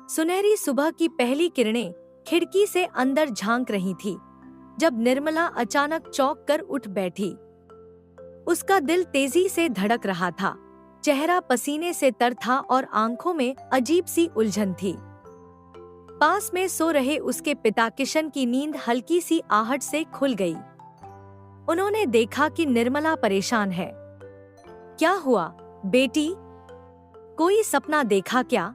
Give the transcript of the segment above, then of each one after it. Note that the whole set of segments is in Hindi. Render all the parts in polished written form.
सुनहरी सुबह की पहली किरणें खिड़की से अंदर झांक रही थी जब निर्मला अचानक चौंक कर उठ बैठी। उसका दिल तेजी से धड़क रहा था, चेहरा पसीने से तर था और आंखों में अजीब सी उलझन थी। पास में सो रहे उसके पिता किशन की नींद हल्की सी आहट से खुल गई। उन्होंने देखा कि निर्मला परेशान है। क्या हुआ बेटी, कोई सपना देखा क्या?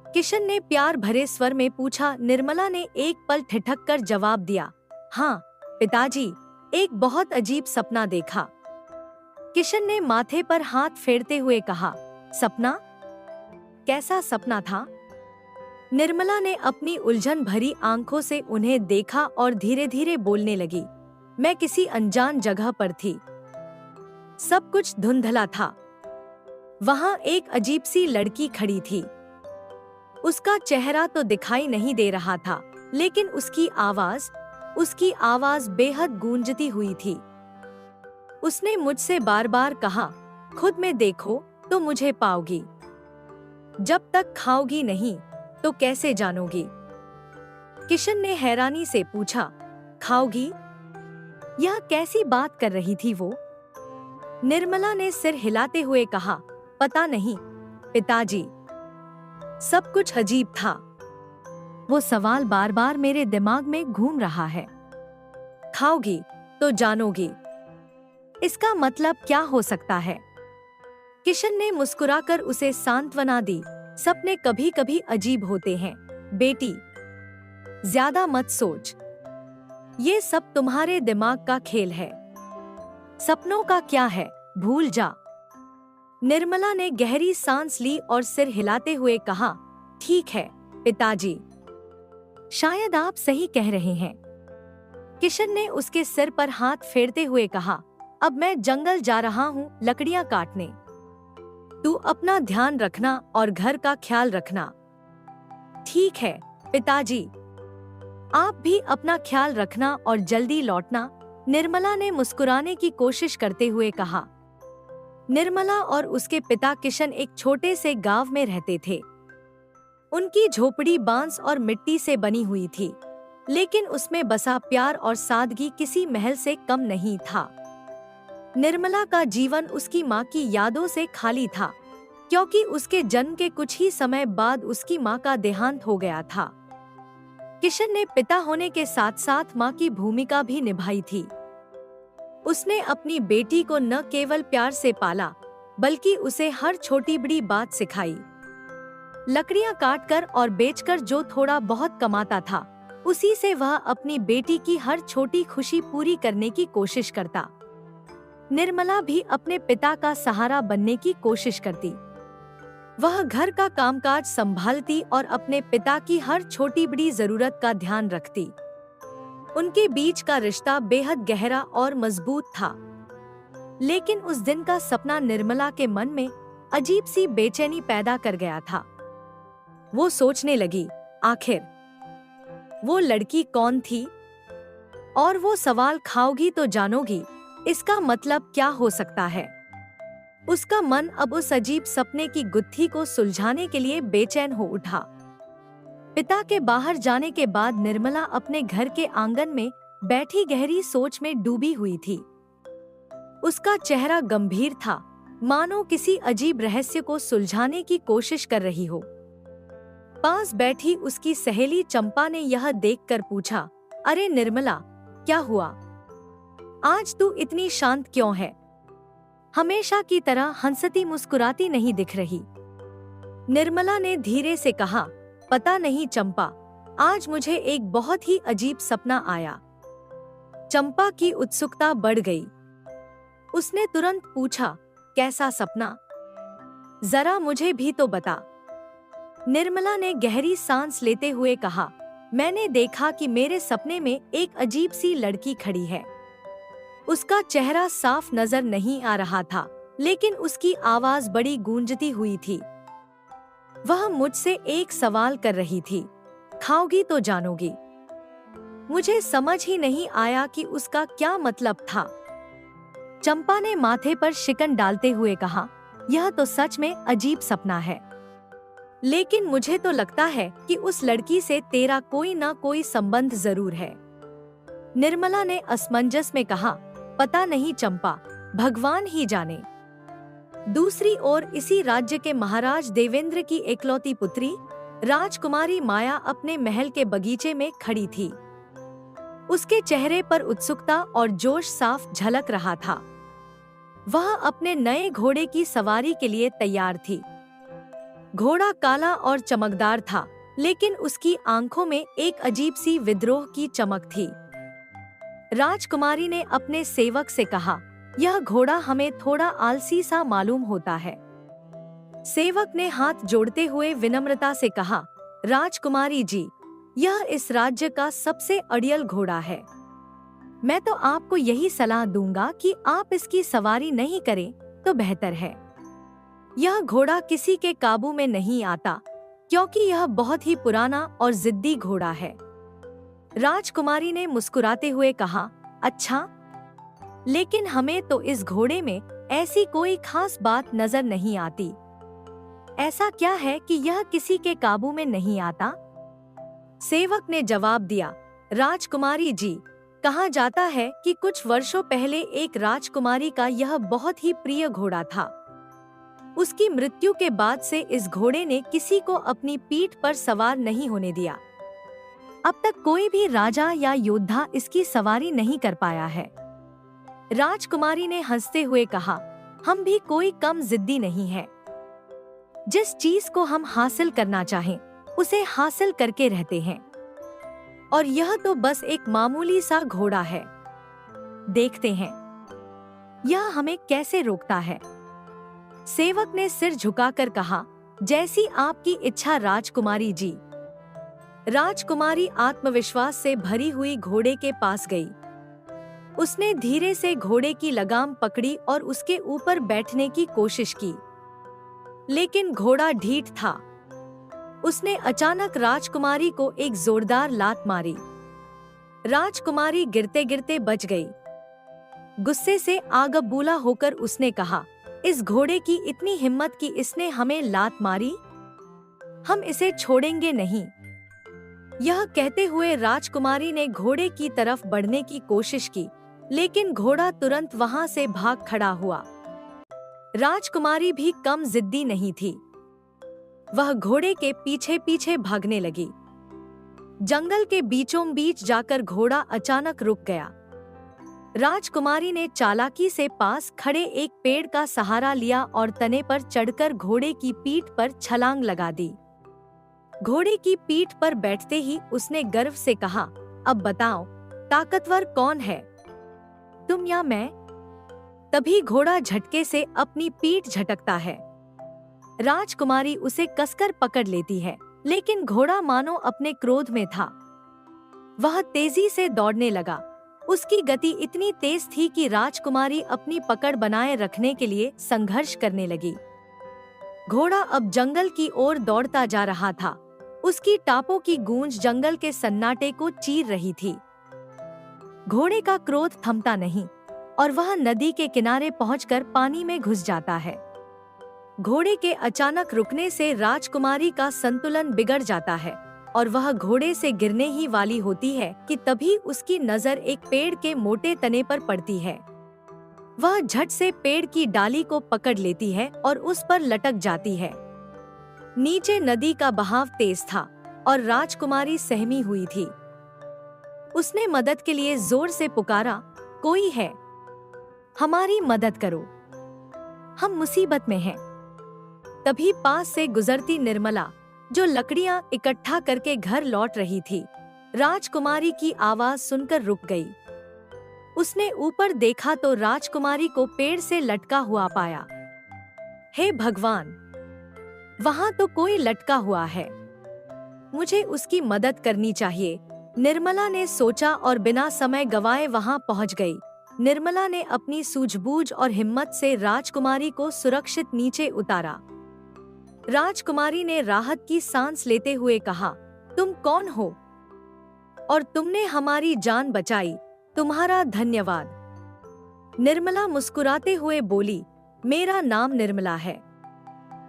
किशन ने प्यार भरे स्वर में पूछा। निर्मला ने एक पल ठिठक कर जवाब दिया, हाँ पिताजी, एक बहुत अजीब सपना देखा। किशन ने माथे पर हाथ फेरते हुए कहा, सपना? कैसा सपना था? निर्मला ने अपनी उलझन भरी आंखों से उन्हें देखा और धीरे धीरे बोलने लगी, मैं किसी अनजान जगह पर थी। सब कुछ धुंधला था। वहां एक अजीब सी लड़की खड़ी थी। उसका चेहरा तो दिखाई नहीं दे रहा था, लेकिन उसकी आवाज बेहद गूंजती हुई थी। उसने मुझसे बार बार कहा, खुद में देखो तो मुझे पाओगी, जब तक खाओगी नहीं तो कैसे जानोगी? किशन ने हैरानी से पूछा, खाओगी? यह कैसी बात कर रही थी वो? निर्मला ने सिर हिलाते हुए कहा, पता नहीं पिताजी, सब कुछ अजीब था। वो सवाल बार बार मेरे दिमाग में घूम रहा है। खाओगी तो जानोगी, इसका मतलब क्या हो सकता है? किशन ने मुस्कुराकर उसे सांत्वना दी, सपने कभी कभी अजीब होते हैं बेटी, ज्यादा मत सोच, ये सब तुम्हारे दिमाग का खेल है। सपनों का क्या है, भूल जा। निर्मला ने गहरी सांस ली और सिर हिलाते हुए कहा, ठीक है पिताजी, शायद आप सही कह रहे हैं। किशन ने उसके सिर पर हाथ फेरते हुए कहा, अब मैं जंगल जा रहा हूँ लकड़ियाँ काटने। तू अपना ध्यान रखना और घर का ख्याल रखना। ठीक है पिताजी, आप भी अपना ख्याल रखना और जल्दी लौटना, निर्मला ने मुस्कुराने की कोशिश करते हुए कहा। निर्मला और उसके पिता किशन एक छोटे से गांव में रहते थे। उनकी झोपड़ी बांस और मिट्टी से बनी हुई थी, लेकिन उसमें बसा प्यार और सादगी किसी महल से कम नहीं था। निर्मला का जीवन उसकी माँ की यादों से खाली था, क्योंकि उसके जन्म के कुछ ही समय बाद उसकी माँ का देहांत हो गया था। किशन ने पिता होने के साथ साथ माँ की भूमिका भी निभाई थी। उसने अपनी बेटी को न केवल प्यार से पाला, बल्कि उसे हर छोटी बड़ी बात सिखाई। लकड़ियाँ काटकर और बेचकर जो थोड़ा बहुत कमाता था, उसी से वह अपनी बेटी की हर छोटी खुशी पूरी करने की कोशिश करता। निर्मला भी अपने पिता का सहारा बनने की कोशिश करती। वह घर का कामकाज संभालती और अपने पिता की हर छोटी बड़ी जरूरत का ध्यान रखती। उनके बीच का रिश्ता बेहद गहरा और मजबूत था। लेकिन उस दिन का सपना निर्मला के मन में अजीब सी बेचैनी पैदा कर गया था। वो सोचने लगी, आखिर वो लड़की कौन थी? और वो सवाल, खाओगी तो जानोगी, इसका मतलब क्या हो सकता है? उसका मन अब उस अजीब सपने की गुत्थी को सुलझाने के लिए बेचैन हो उठा। पिता के बाहर जाने के बाद निर्मला अपने घर के आंगन में बैठी गहरी सोच में डूबी हुई थी। उसका चेहरा गंभीर था, मानो किसी अजीब रहस्य को सुलझाने की कोशिश कर रही हो। पास बैठी उसकी सहेली चंपा ने यह देखकर पूछा, अरे निर्मला, क्या हुआ? आज तू इतनी शांत क्यों है? हमेशा की तरह हंसती मुस्कुराती नहीं दिख रही। निर्मला ने धीरे से कहा, पता नहीं चंपा, आज मुझे एक बहुत ही अजीब सपना आया। चंपा की उत्सुकता बढ़ गई। उसने तुरंत पूछा, कैसा सपना? जरा मुझे भी तो बता। निर्मला ने गहरी सांस लेते हुए कहा, मैंने देखा कि मेरे सपने में एक अजीब सी लड़की खड़ी है। उसका चेहरा साफ नजर नहीं आ रहा था, लेकिन उसकी आवाज बड़ी गूंजती हुई थी। वह मुझसे एक सवाल कर रही थी, खाओगी तो जानोगी। मुझे समझ ही नहीं आया कि उसका क्या मतलब था। चंपा ने माथे पर शिकन डालते हुए कहा, यह तो सच में अजीब सपना है। लेकिन मुझे तो लगता है कि उस लड़की से तेरा कोई ना कोई संबंध जरूर है। निर्मला ने असमंजस में कहा, पता नहीं चंपा, भगवान ही जाने। दूसरी ओर इसी राज्य के महाराज देवेंद्र की एकलौती पुत्री राजकुमारी माया अपने महल के बगीचे में खड़ी थी। उसके चेहरे पर उत्सुकता और जोश साफ झलक रहा था। वह अपने नए घोड़े की सवारी के लिए तैयार थी। घोड़ा काला और चमकदार था, लेकिन उसकी आंखों में एक अजीब सी विद्रोह की चमक थी। राजकुमारी ने अपने सेवक से कहा, यह घोड़ा हमें थोड़ा आलसी सा मालूम होता है। सेवक ने हाथ जोड़ते हुए विनम्रता से कहा, राजकुमारी जी, यह इस राज्य का सबसे अड़ियल घोड़ा है। मैं तो आपको यही सलाह दूंगा कि आप इसकी सवारी नहीं करें तो बेहतर है। यह घोड़ा किसी के काबू में नहीं आता, क्योंकि यह बहुत ही पुराना और जिद्दी घोड़ा है। राजकुमारी ने मुस्कुराते हुए कहा, अच्छा, लेकिन हमें तो इस घोड़े में ऐसी कोई खास बात नजर नहीं आती। ऐसा क्या है कि यह किसी के काबू में नहीं आता? सेवक ने जवाब दिया, राजकुमारी जी, कहा जाता है कि कुछ वर्षों पहले एक राजकुमारी का यह बहुत ही प्रिय घोड़ा था। उसकी मृत्यु के बाद से इस घोड़े ने किसी को अपनी पीठ पर सवार नहीं होने दिया। अब तक कोई भी राजा या योद्धा इसकी सवारी नहीं कर पाया है। राजकुमारी ने हंसते हुए कहा, हम भी कोई कम जिद्दी नहीं है। जिस चीज को हम हासिल करना चाहें, उसे हासिल करके रहते हैं। और यह तो बस एक मामूली सा घोड़ा है। देखते हैं यह हमें कैसे रोकता है। सेवक ने सिर झुकाकर कहा, जैसी आपकी इच्छा राजकुमारी जी। राजकुमारी आत्मविश्वास से भरी हुई घोड़े के पास गई। उसने धीरे से घोड़े की लगाम पकड़ी और उसके ऊपर बैठने की कोशिश की, लेकिन घोड़ा ढीठ था। उसने अचानक राजकुमारी को एक जोरदार लात मारी। राजकुमारी गिरते गिरते बच गई। गुस्से से आग बबूला होकर उसने कहा, इस घोड़े की इतनी हिम्मत कि इसने हमें लात मारी। हम इसे छोड़ेंगे नहीं। यह कहते हुए राजकुमारी ने घोड़े की तरफ बढ़ने की कोशिश की, लेकिन घोड़ा तुरंत वहां से भाग खड़ा हुआ। राजकुमारी भी कम जिद्दी नहीं थी। वह घोड़े के पीछे पीछे भागने लगी। जंगल के बीचों बीच जाकर घोड़ा अचानक रुक गया। राजकुमारी ने चालाकी से पास खड़े एक पेड़ का सहारा लिया और तने पर चढ़कर घोड़े की पीठ पर छलांग लगा दी। घोड़े की पीठ पर बैठते ही उसने गर्व से कहा, अब बताओ, ताकतवर कौन है, तुम या मैं? तभी घोड़ा झटके से अपनी पीठ झटकता है। राजकुमारी उसे कसकर पकड़ लेती है, लेकिन घोड़ा मानो अपने क्रोध में था। वह तेजी से दौड़ने लगा। उसकी गति इतनी तेज थी कि राजकुमारी अपनी पकड़ बनाए रखने के लिए संघर्ष करने लगी। घोड़ा अब जंगल की ओर दौड़ता जा रहा था। उसकी टापों की गूंज जंगल के सन्नाटे को चीर रही थी। घोड़े का क्रोध थमता नहीं और वह नदी के किनारे पहुंचकर पानी में घुस जाता है। घोड़े के अचानक रुकने से राजकुमारी का संतुलन बिगड़ जाता है और वह घोड़े से गिरने ही वाली होती है कि तभी उसकी नजर एक पेड़ के मोटे तने पर पड़ती है। वह झट से पेड़ की डाली को पकड़ लेती है और उस पर लटक जाती है। नीचे नदी का बहाव तेज था और राजकुमारी सहमी हुई थी। उसने मदद के लिए जोर से पुकारा, कोई है, हमारी मदद करो, हम मुसीबत में हैं। तभी पास से गुजरती निर्मला, जो लकड़ियां इकट्ठा करके घर लौट रही थी, राजकुमारी की आवाज सुनकर रुक गई। उसने ऊपर देखा तो राजकुमारी को पेड़ से लटका हुआ पाया। हे भगवान, वहां तो कोई लटका हुआ है, मुझे उसकी मदद करनी चाहिए। निर्मला ने सोचा और बिना समय गवाए वहां पहुंच गई। निर्मला ने अपनी सूझबूझ और हिम्मत से राजकुमारी को सुरक्षित नीचे उतारा। राजकुमारी ने राहत की सांस लेते हुए कहा, तुम कौन हो और तुमने हमारी जान बचाई, तुम्हारा धन्यवाद। निर्मला मुस्कुराते हुए बोली, मेरा नाम निर्मला है,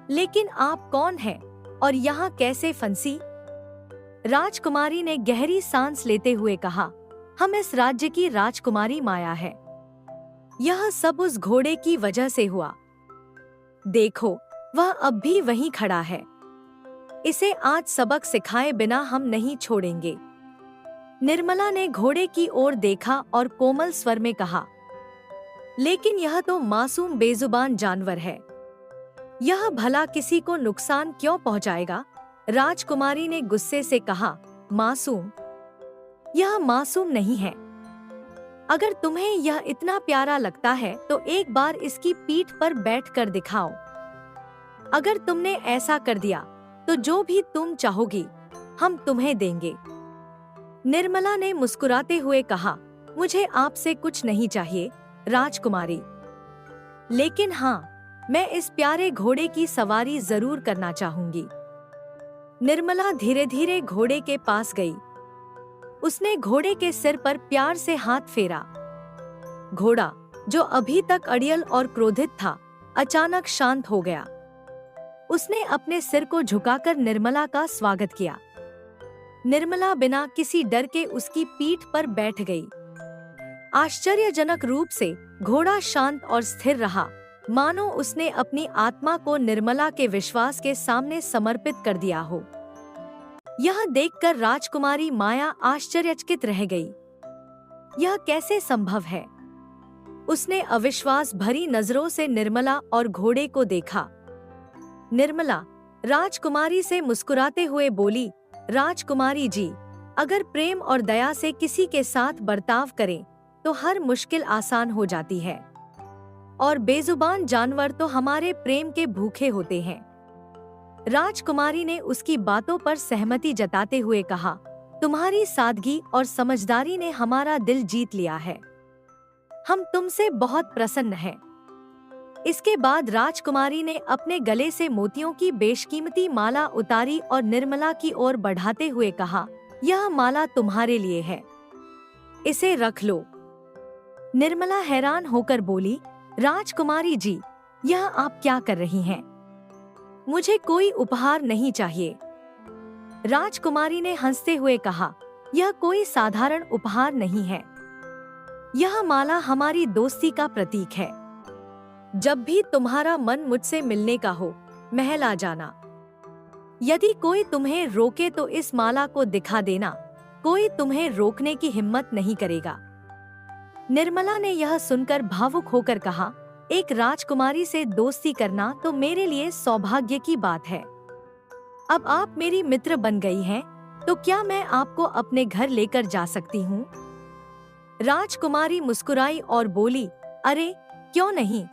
लेकिन आप कौन हैं और यहाँ कैसे फंसी? राजकुमारी ने गहरी सांस लेते हुए कहा, हम इस राज्य की राजकुमारी माया है। यह सब उस घोड़े की वजह से हुआ। देखो, वह अब भी वहीं खड़ा है। इसे आज सबक सिखाए बिना हम नहीं छोड़ेंगे। निर्मला ने घोड़े की ओर देखा और कोमल स्वर में कहा, लेकिन यह तो मासूम बेजुबान जानवर है। यह भला किसी को नुकसान क्यों पहुंचाएगा? राजकुमारी ने गुस्से से कहा, मासूम? यह मासूम नहीं है। अगर तुम्हें यह इतना प्यारा लगता है तो एक बार इसकी पीठ पर बैठकर दिखाओ। अगर तुमने ऐसा कर दिया तो जो भी तुम चाहोगी हम तुम्हें देंगे। निर्मला ने मुस्कुराते हुए कहा, मुझे आपसे कुछ नहीं चाहिए राजकुमारी, लेकिन हाँ, मैं इस प्यारे घोड़े की सवारी जरूर करना चाहूंगी। निर्मला धीरे धीरे घोड़े के पास गई। उसने घोड़े के सिर पर प्यार से हाथ फेरा। घोड़ा, जो अभी तक अड़ियल और क्रोधित था, अचानक शांत हो गया। उसने अपने सिर को झुकाकर निर्मला का स्वागत किया। निर्मला बिना किसी डर के उसकी पीठ पर बैठ गई। आश्चर्यजनक रूप से घोड़ा शांत और स्थिर रहा, मानो उसने अपनी आत्मा को निर्मला के विश्वास के सामने समर्पित कर दिया हो। यह देखकर राजकुमारी माया आश्चर्यचकित रह गई। यह कैसे संभव है? उसने अविश्वास भरी नजरों से निर्मला और घोड़े को देखा। निर्मला राजकुमारी से मुस्कुराते हुए बोली, राजकुमारी जी, अगर प्रेम और दया से किसी के साथ बर्ताव करें तो हर मुश्किल आसान हो जाती है। और बेजुबान जानवर तो हमारे प्रेम के भूखे होते हैं। राजकुमारी ने उसकी बातों पर सहमति जताते हुए कहा, तुम्हारी सादगी और समझदारी ने हमारा दिल जीत लिया है। हम तुमसे बहुत प्रसन्न हैं। इसके बाद राजकुमारी ने अपने गले से मोतियों की बेशकीमती माला उतारी और निर्मला की ओर बढ़ाते हुए कहा, यह माला तुम्हारे लिए है, इसे रख लो। निर्मला हैरान होकर बोली, राजकुमारी जी, यह आप क्या कर रही हैं? मुझे कोई उपहार नहीं चाहिए। राजकुमारी ने हंसते हुए कहा, यह कोई साधारण उपहार नहीं है। यह माला हमारी दोस्ती का प्रतीक है। जब भी तुम्हारा मन मुझसे मिलने का हो, महल आ जाना। यदि कोई तुम्हें रोके तो इस माला को दिखा देना, कोई तुम्हें रोकने की हिम्मत नहीं करेगा। निर्मला ने यह सुनकर भावुक होकर कहा, एक राजकुमारी से दोस्ती करना तो मेरे लिए सौभाग्य की बात है। अब आप मेरी मित्र बन गई हैं, तो क्या मैं आपको अपने घर लेकर जा सकती हूँ? राजकुमारी मुस्कुराई और बोली, अरे क्यों नहीं,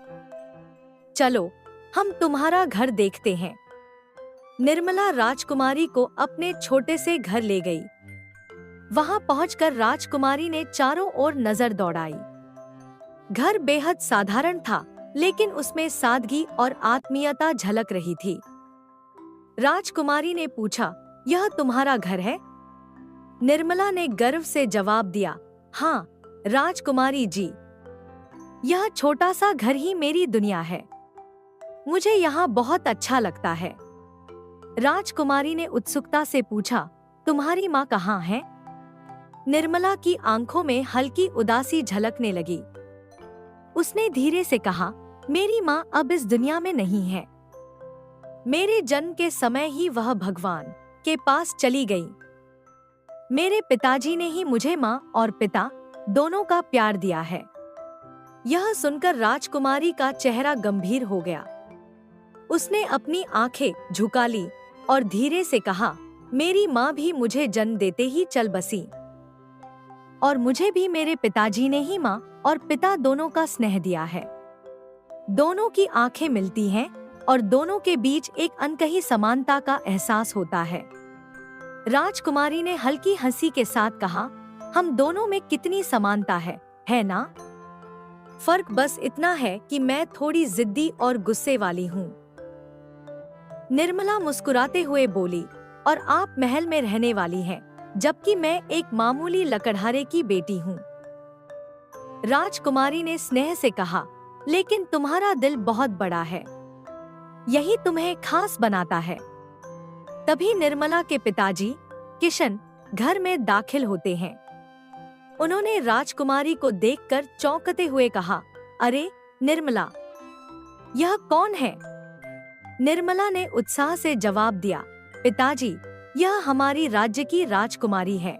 चलो हम तुम्हारा घर देखते हैं। निर्मला राजकुमारी को अपने छोटे से घर ले गई। वहां पहुंचकर राजकुमारी ने चारों ओर नजर दौड़ाई। घर बेहद साधारण था, लेकिन उसमें सादगी और आत्मीयता झलक रही थी। राजकुमारी ने पूछा, यह तुम्हारा घर है? निर्मला ने गर्व से जवाब दिया, हाँ राजकुमारी जी, यह छोटा सा घर ही मेरी दुनिया है। मुझे यहाँ बहुत अच्छा लगता है। राजकुमारी ने उत्सुकता से पूछा, तुम्हारी माँ कहाँ है? निर्मला की आंखों में हल्की उदासी झलकने लगी। उसने धीरे से कहा, मेरी माँ अब इस दुनिया में नहीं है। मेरे जन्म के समय ही वह भगवान के पास चली गई। मेरे पिताजी ने ही मुझे माँ और पिता दोनों का प्यार दिया है। यह सुनकर राजकुमारी का चेहरा गंभीर हो गया। उसने अपनी आंखें झुका ली और धीरे से कहा, मेरी माँ भी मुझे जन्म देते ही चल बसी, और मुझे भी मेरे पिताजी ने ही माँ और पिता दोनों का स्नेह दिया है। दोनों की आंखें मिलती हैं और दोनों के बीच एक अनकही समानता का एहसास होता है। राजकुमारी ने हल्की हंसी के साथ कहा, हम दोनों में कितनी समानता है ना? फर्क बस इतना है कि मैं थोड़ी जिद्दी और गुस्से वाली हूँ। निर्मला मुस्कुराते हुए बोली, और आप महल में रहने वाली हैं, जबकि मैं एक मामूली लकड़हारे की बेटी हूँ। राजकुमारी ने स्नेह से कहा, लेकिन तुम्हारा दिल बहुत बड़ा है, यही तुम्हें खास बनाता है। तभी निर्मला के पिताजी किशन घर में दाखिल होते हैं। उन्होंने राजकुमारी को देखकर चौंकते हुए कहा, अरे निर्मला, यह कौन है? निर्मला ने उत्साह से जवाब दिया, पिताजी, यह हमारी राज्य की राजकुमारी है।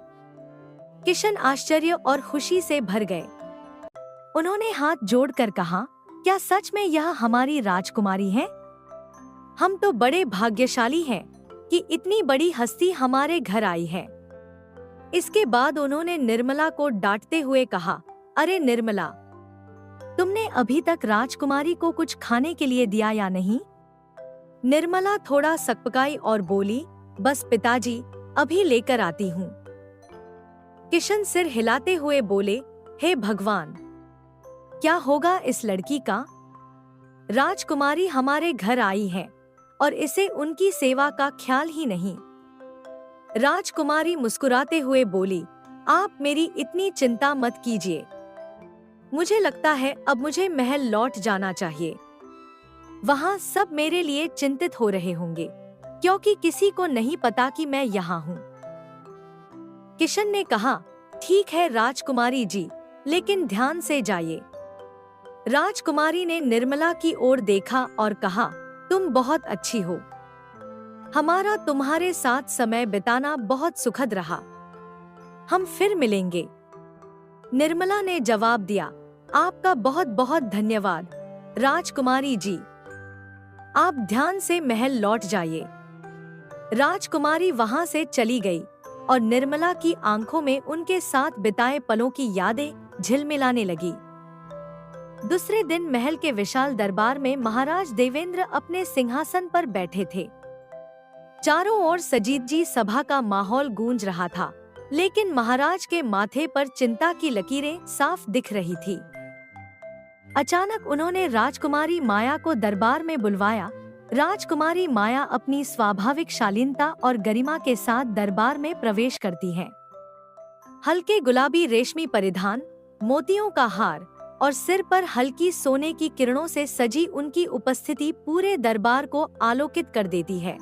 किशन आश्चर्य और खुशी से भर गए। उन्होंने हाथ जोड़कर कहा, क्या सच में यह हमारी राजकुमारी है? हम तो बड़े भाग्यशाली हैं कि इतनी बड़ी हस्ती हमारे घर आई है। इसके बाद उन्होंने निर्मला को डांटते हुए कहा, अरे निर्मला, तुमने अभी तक राजकुमारी को कुछ खाने के लिए दिया या नहीं? निर्मला थोड़ा सकपकाई और बोली, बस पिताजी, अभी लेकर आती हूँ। किशन सिर हिलाते हुए बोले, हे भगवान, क्या होगा इस लड़की का? राजकुमारी हमारे घर आई है और इसे उनकी सेवा का ख्याल ही नहीं। राजकुमारी मुस्कुराते हुए बोली, आप मेरी इतनी चिंता मत कीजिए। मुझे लगता है अब मुझे महल लौट जाना चाहिए। वहाँ सब मेरे लिए चिंतित हो रहे होंगे, क्योंकि किसी को नहीं पता कि मैं यहाँ हूँ। किशन ने कहा, ठीक है राजकुमारी जी, लेकिन ध्यान से जाइए। राजकुमारी ने निर्मला की ओर देखा और कहा, तुम बहुत अच्छी हो। हमारा तुम्हारे साथ समय बिताना बहुत सुखद रहा। हम फिर मिलेंगे। निर्मला ने जवाब दिया, आपका बहुत बहुत धन्यवाद राजकुमारी जी। आप ध्यान से महल लौट जाइए। राजकुमारी वहां से चली गई और निर्मला की आंखों में उनके साथ बिताए पलों की यादें झिलमिलाने लगी। दूसरे दिन महल के विशाल दरबार में महाराज देवेंद्र अपने सिंहासन पर बैठे थे। चारों ओर सजीदजी सभा का माहौल गूंज रहा था, लेकिन महाराज के माथे पर चिंता की लकीरें साफ दिख रही थी। अचानक उन्होंने राजकुमारी माया को दरबार में बुलवाया। राजकुमारी माया अपनी स्वाभाविक शालीनता और गरिमा के साथ दरबार में प्रवेश करती है। हल्के गुलाबी रेशमी परिधान, मोतियों का हार और सिर पर हल्की सोने की किरणों से सजी उनकी उपस्थिति पूरे दरबार को आलोकित कर देती है।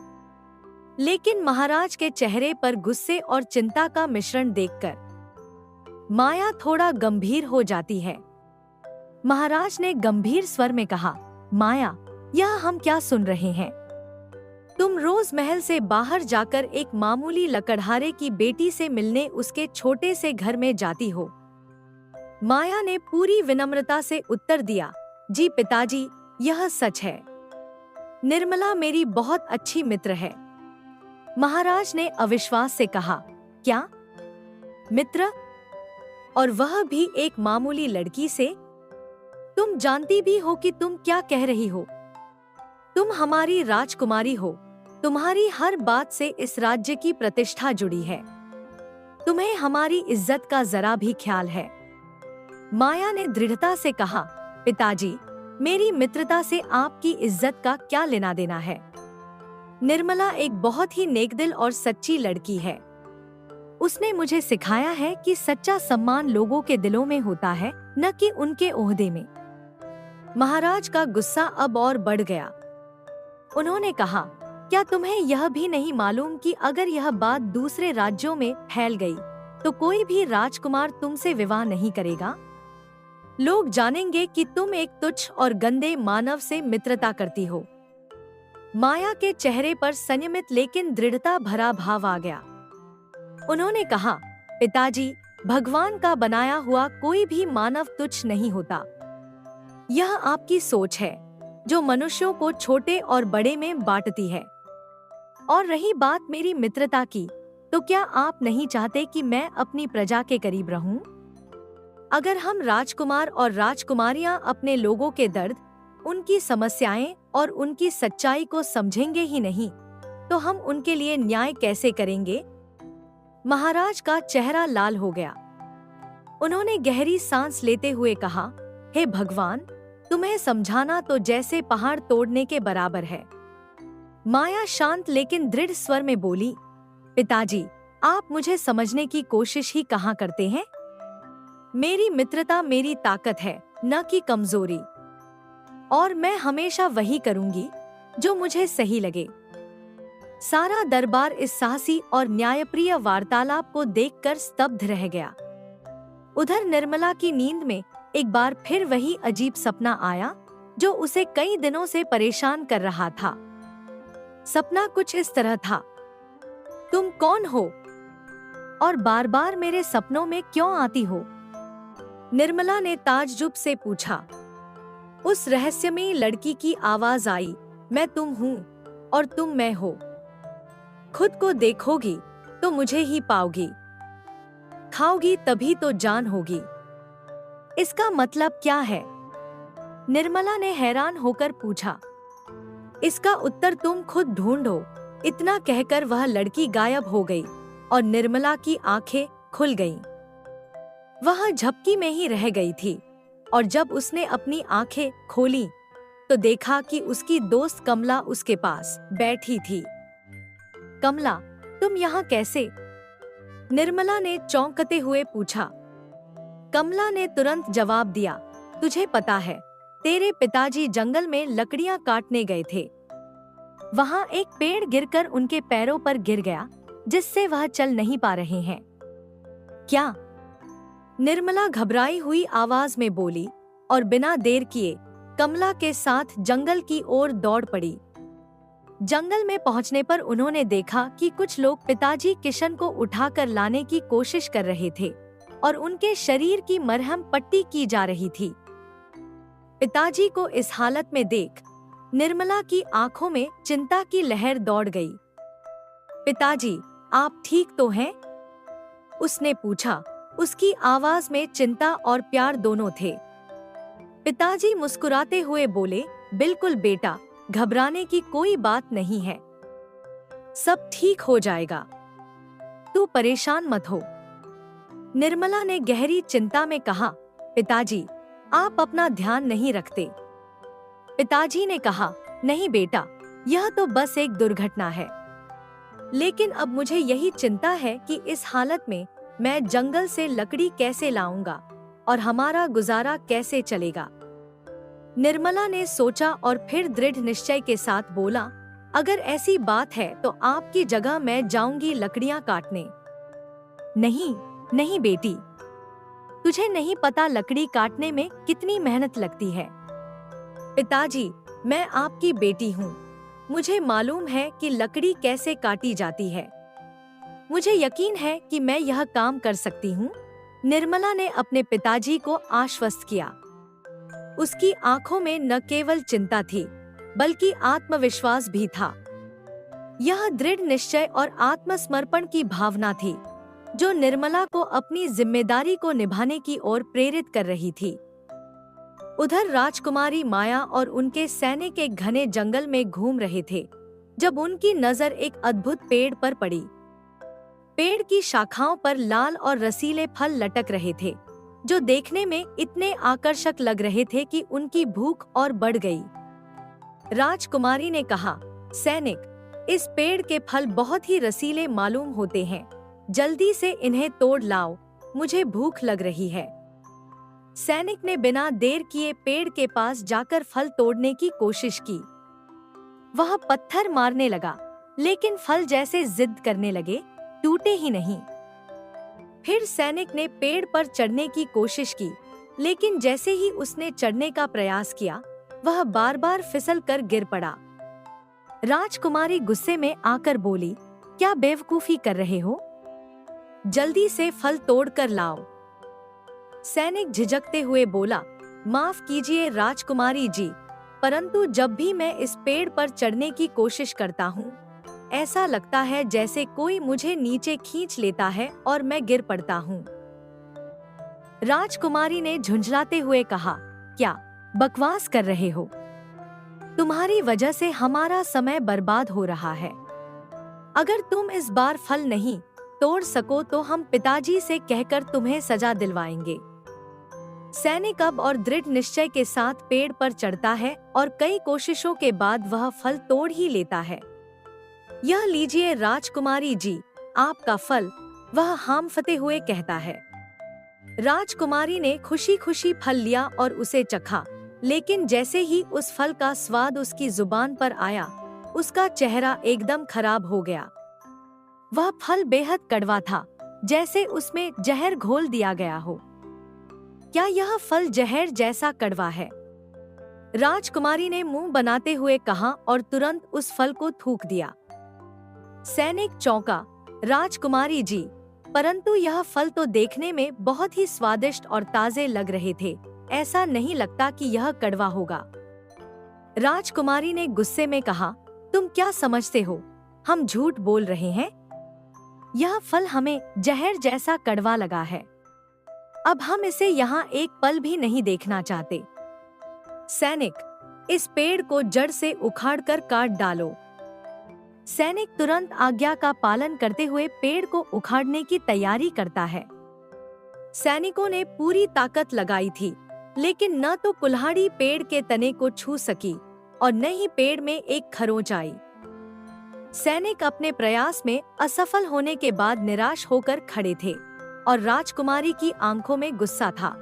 लेकिन महाराज के चेहरे पर गुस्से और चिंता का मिश्रण देखकर माया थोड़ा गंभीर हो जाती है। महाराज ने गंभीर स्वर में कहा, माया, यह हम क्या सुन रहे हैं? तुम रोज महल से बाहर जाकर एक मामूली लकड़हारे की बेटी से मिलने उसके छोटे से घर में जाती हो। माया ने पूरी विनम्रता से उत्तर दिया, जी पिताजी, यह सच है। निर्मला मेरी बहुत अच्छी मित्र है। महाराज ने अविश्वास से कहा, क्या मित्र? और वह भी एक मामूली लड़की से? तुम जानती भी हो कि तुम क्या कह रही हो। तुम हमारी राजकुमारी हो। तुम्हारी हर बात से इस राज्य की प्रतिष्ठा जुड़ी है। तुम्हें हमारी इज्जत का जरा भी ख्याल है। माया ने दृढ़ता से कहा, पिताजी, मेरी मित्रता से आपकी इज्जत का क्या लेना देना है। निर्मला एक बहुत ही नेकदिल और सच्ची लड़की है। उसने मुझे सिखाया है कि सच्चा सम्मान लोगों के दिलों में होता है, न कि उनके ओहदे में। महाराज का गुस्सा अब और बढ़ गया। उन्होंने कहा, क्या तुम्हें यह भी नहीं मालूम कि अगर यह बात दूसरे राज्यों में फैल गई तो कोई भी राजकुमार तुमसे विवाह नहीं करेगा? लोग जानेंगे कि तुम एक तुच्छ और गंदे मानव से मित्रता करती हो। माया के चेहरे पर संयमित लेकिन दृढ़ता भरा भाव आ गया। उन्होंने कहा, पिताजी, भगवान का बनाया हुआ कोई भी मानव तुच्छ नहीं होता। यह आपकी सोच है जो मनुष्यों को छोटे और बड़े में बांटती है। और रही बात मेरी मित्रता की, तो क्या आप नहीं चाहते कि मैं अपनी प्रजा के करीब रहूं? अगर हम राजकुमार और राजकुमारियां अपने लोगों के दर्द, उनकी समस्याएं और उनकी सच्चाई को समझेंगे ही नहीं, तो हम उनके लिए न्याय कैसे करेंगे? महाराज का चेहरा लाल हो गया। उन्होंने गहरी सांस लेते हुए कहा, हे भगवान, तुम्हें समझाना तो जैसे पहाड़ तोड़ने के बराबर है। माया शांत लेकिन दृढ़ स्वर में बोली, पिताजी, आप मुझे समझने की कोशिश ही कहाँ करते हैं? मेरी मित्रता मेरी ताकत है, न कि कमजोरी। और मैं हमेशा वही करूंगी जो मुझे सही लगे। सारा दरबार इस साहसी और न्यायप्रिय वार्तालाप को देखकर स्तब्ध रह गया। उधर निर्मला की नींद में एक बार फिर वही अजीब सपना आया जो उसे कई दिनों से परेशान कर रहा था। सपना कुछ इस तरह था, तुम कौन हो और बार बार मेरे सपनों में क्यों आती हो? निर्मला ने ताज्जुब से पूछा। उस रहस्यमयी लड़की की आवाज आई, मैं तुम हूँ और तुम मैं हो। खुद को देखोगी तो मुझे ही पाओगी, खाओगी तभी तो जान होगी। इसका मतलब क्या है? निर्मला ने हैरान होकर पूछा। इसका उत्तर तुम खुद ढूंढो। इतना कहकर वह लड़की गायब हो गई और निर्मला की आंखें खुल गईं। वह झपकी में ही रह गई थी और जब उसने अपनी आंखें खोली तो देखा कि उसकी दोस्त कमला उसके पास बैठी थी। कमला, तुम यहाँ कैसे? निर्मला ने चौंकते हुए पूछा। कमला ने तुरंत जवाब दिया, तुझे पता है, तेरे पिताजी जंगल में लकड़ियां काटने गए थे। वहां एक पेड़ गिरकर उनके पैरों पर गिर गया, जिससे वह चल नहीं पा रहे हैं। क्या? निर्मला घबराई हुई आवाज में बोली और बिना देर किए कमला के साथ जंगल की ओर दौड़ पड़ी। जंगल में पहुंचने पर उन्होंने देखा कि कुछ लोग पिताजी किशन को उठाकर लाने की कोशिश कर रहे थे और उनके शरीर की मरहम पट्टी की जा रही थी। पिताजी को इस हालत में देख निर्मला की आंखों में चिंता की लहर दौड़ गई। पिताजी, आप ठीक तो हैं? उसने पूछा। उसकी आवाज में चिंता और प्यार दोनों थे। पिताजी मुस्कुराते हुए बोले, बिल्कुल बेटा, घबराने की कोई बात नहीं है, सब ठीक हो जाएगा, तू परेशान मत हो। निर्मला ने गहरी चिंता में कहा, पिताजी, आप अपना ध्यान नहीं रखते। पिताजी ने कहा, नहीं बेटा, यह तो बस एक दुर्घटना है, लेकिन अब मुझे यही चिंता है कि इस हालत में मैं जंगल से लकड़ी कैसे लाऊंगा और हमारा गुजारा कैसे चलेगा। निर्मला ने सोचा और फिर दृढ़ निश्चय के साथ बोला, अगर ऐसी बात है तो आपकी जगह मैं जाऊंगी लकड़ियां काटने। नहीं नहीं बेटी, तुझे नहीं पता लकड़ी काटने में कितनी मेहनत लगती है। पिताजी, मैं आपकी बेटी हूँ, मुझे मालूम है कि लकड़ी कैसे काटी जाती है। मुझे यकीन है कि मैं यह काम कर सकती हूँ। निर्मला ने अपने पिताजी को आश्वस्त किया। उसकी आंखों में न केवल चिंता थी, बल्कि आत्मविश्वास भी था। यह दृढ़ निश्चय और आत्मसमर्पण की भावना थी, जो निर्मला को अपनी जिम्मेदारी को निभाने की ओर प्रेरित कर रही थी। उधर राजकुमारी माया और उनके सैनिक एक घने जंगल में घूम रहे थे, जब उनकी नजर एक अद्भुत पेड़ पर पड़ी। पेड़ की शाखाओं पर लाल और रसीले फल लटक रहे थे, जो देखने में इतने आकर्षक लग रहे थे कि उनकी भूख और बढ़ गई। राजकुमारी ने कहा, सैनिक, इस पेड़ के फल बहुत ही रसीले मालूम होते हैं, जल्दी से इन्हें तोड़ लाओ, मुझे भूख लग रही है। सैनिक ने बिना देर किए पेड़ के पास जाकर फल तोड़ने की कोशिश की। वह पत्थर मारने लगा, लेकिन फल जैसे जिद करने लगे, टूटे ही नहीं। फिर सैनिक ने पेड़ पर चढ़ने की कोशिश की, लेकिन जैसे ही उसने चढ़ने का प्रयास किया, वह बार बार फिसल कर गिर पड़ा। राजकुमारी गुस्से में आकर बोली, क्या बेवकूफी कर रहे हो? जल्दी से फल तोड़ कर लाओ। सैनिक झिझकते हुए बोला, माफ कीजिए राजकुमारी जी, परंतु जब भी मैं इस पेड़ पर चढ़ने की कोशिश करता हूँ, ऐसा लगता है जैसे कोई मुझे नीचे खींच लेता है और मैं गिर पड़ता हूँ। राजकुमारी ने झुंझलाते हुए कहा, क्या बकवास कर रहे हो? तुम्हारी वजह से हमारा समय बर्बाद हो रहा है। अगर तुम इस बार फल नहीं तोड़ सको तो हम पिताजी से कहकर तुम्हें सजा दिलवाएंगे। सैनिक अब और दृढ़ निश्चय के साथ पेड़ पर चढ़ता है और कई कोशिशों के बाद वह फल तोड़ ही लेता है। यह लीजिए राजकुमारी जी, आपका फल, वह हांफते हुए कहता है। राजकुमारी ने खुशी खुशी फल लिया और उसे चखा, लेकिन जैसे ही उस फल का स्वाद उसकी जुबान पर आया, उसका चेहरा एकदम खराब हो गया। वह फल बेहद कड़वा था, जैसे उसमें जहर घोल दिया गया हो। क्या यह फल जहर जैसा कड़वा है? राजकुमारी ने मुंह बनाते हुए कहा और तुरंत उस फल को थूक दिया। सैनिक चौंका। राजकुमारी जी, परंतु यह फल तो देखने में बहुत ही स्वादिष्ट और ताजे लग रहे थे, ऐसा नहीं लगता कि यह कड़वा होगा। राजकुमारी ने गुस्से में कहा, तुम क्या समझते हो, हम झूठ बोल रहे हैं? यह फल हमें जहर जैसा कड़वा लगा है। अब हम इसे यहाँ एक पल भी नहीं देखना चाहते। सैनिक, इस पेड़ को जड़ से उखाड़कर काट डालो। सैनिक तुरंत आज्ञा का पालन करते हुए पेड़ को उखाड़ने की तैयारी करता है। सैनिकों ने पूरी ताकत लगाई थी, लेकिन न तो कुल्हाड़ी पेड़ के तने को छू सकी और न ही पेड़ में एक खरोंच आई। सैनिक अपने प्रयास में असफल होने के बाद निराश होकर खड़े थे और राजकुमारी की आंखों में गुस्सा था।